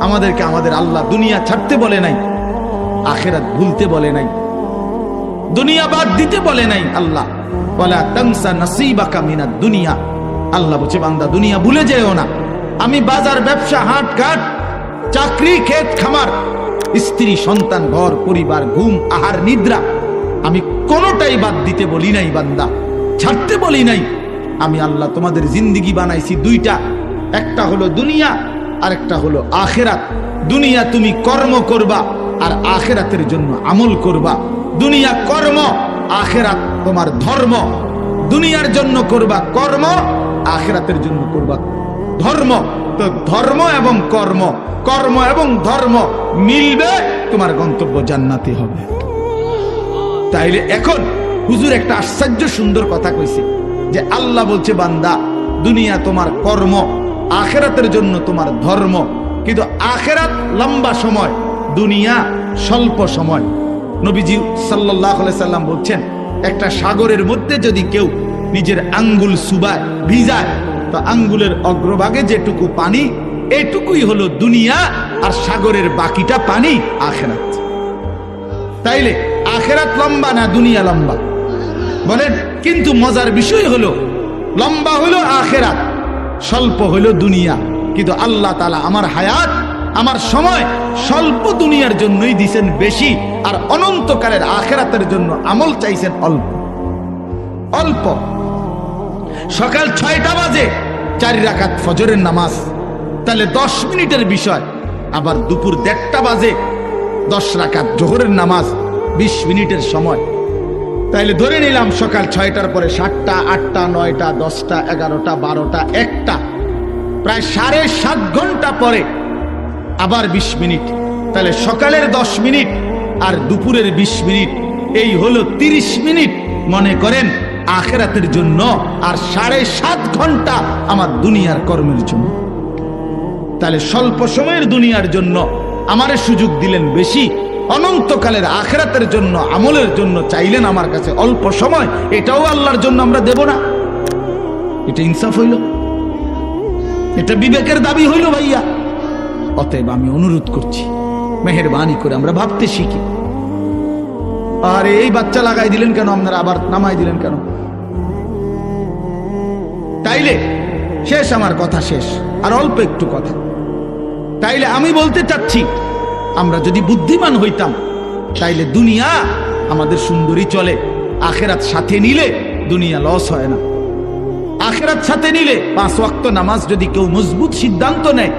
আমাদেরকে আমাদের আল্লাহ দুনিয়া ছাড়তে বলে নাই, আখিরাত ভুলতে বলে নাই, দুনিয়া বাদ দিতে বলে নাই। আল্লাহ ওয়ালা তানসা নাসিবাকা মিনাদ দুনিয়া, আল্লাহ বলছে বান্দা দুনিয়া ভুলে যেও না। আমি বাজার, ব্যবসা, হাট ঘাট, চাকরি, ক্ষেত খামার, স্ত্রী, সন্তান, ঘর পরিবার, ঘুম, আহার, নিদ্রা, আমি কোনোটাই বাদ দিতে বলি নাই বান্দা, ছাড়তে বলি নাই। আমি আল্লাহ তোমাদের জিন্দেগি বানাইছি দুইটা, একটা হলো দুনিয়া আর একটা হলো আখিরাত। দুনিয়া তুমি কর্ম করবা আর আখিরাতের জন্য আমল করবা। দুনিয়া কর্ম, আখিরাত তোমার ধর্ম। দুনিয়ার জন্য করবা কর্ম, আখিরাতের জন্য করবা ধর্ম। তো ধর্ম এবং কর্ম, কর্ম এবং ধর্ম মিলবে, তোমার গন্তব্য জান্নাতে হবে। তাইলে এখন হুজুর একটা আশ্চর্য সুন্দর কথা কইছে যে আল্লাহ বলছে বান্দা দুনিয়া তোমার কর্ম, আখিরাতের জন্য তোমার ধর্ম। কিন্তু আখিরাত লম্বা সময়, দুনিয়া স্বল্প সময়। নবীজি সাল্লাল্লাহু আলাইহি সাল্লাম বলছেন একটা সাগরের মধ্যে যদি কেউ নিজের আঙ্গুল চুবায়, ভিজায়, তো আঙ্গুলের অগ্রভাগে যেটুকু পানি, এটুকুই হলো দুনিয়া, আর সাগরের বাকিটা পানি আখিরাত। তাইলে আখিরাত লম্বা না দুনিয়া লম্বা বলেন? কিন্তু মজার বিষয় হলো লম্বা হলো আখিরাত, স্বল্প হলো দুনিয়া। কিন্তু আল্লাহ তাআলা আমার হায়াত, আমার সময় স্বল্প দুনিয়ার জন্যই দিয়েছেন বেশি, আর অনন্তকালের আখিরাতের জন্য আমল চাইছেন অল্প অল্প। সকাল 6টা বাজে 4 রাকাত ফজরের নামাজ, তাহলে 10 মিনিটের বিষয়। আবার দুপুর 1:30 বাজে 10 রাকাত জোহরের নামাজ, 20 মিনিটের সময়। তাইলে ধরে নিলাম সকাল 6টার পরে 7টা, 8টা, 9টা, 10টা, 11টা, 12টা, 1টা, প্রায় 7.5 ঘন্টা পরে আবার 20 মিনিট। তাহলে সকালের 10 মিনিট আর দুপুরের 20 মিনিট, এই হলো 30 মিনিট মনে করেন আখিরাতের জন্য, আর 7.5 ঘন্টা আমার দুনিয়ার কর্মের জন্য। তাহলে স্বল্প সময়ের দুনিয়ার জন্য আমারে সুযোগ দিলেন বেশি, অনন্তকালের আখিরাতের জন্য আমলের জন্য চাইলেন আমার কাছে অল্প সময়। এটাও আল্লাহর জন্য আমরা দেব না? এটা ইনসাফ হইল? এটা বিবেকের দাবি হইল ভাইয়া? অতএব আমি অনুরোধ করছি, মেহেরবানি করে আমরা ভাবতে শিখি। আরে এই বাচ্চা লাগাই দিলেন কেন আপনারা, আবার নামাই দিলেন কেন? তাইলে শেষ, আমার কথা শেষ, আর অল্প একটু কথা। তাইলে আমি বলতে চাচ্ছি, আমরা যদি বুদ্ধিমান হইতাম তাইলে দুনিয়া আমাদের সুন্দরী চলে, আখিরাত সাথে নিলে দুনিয়া লস হয় না। আখিরাত সাথে নিলে 5 ওয়াক্ত নামাজ যদি কেউ মজবুত সিদ্ধান্ত নেয়,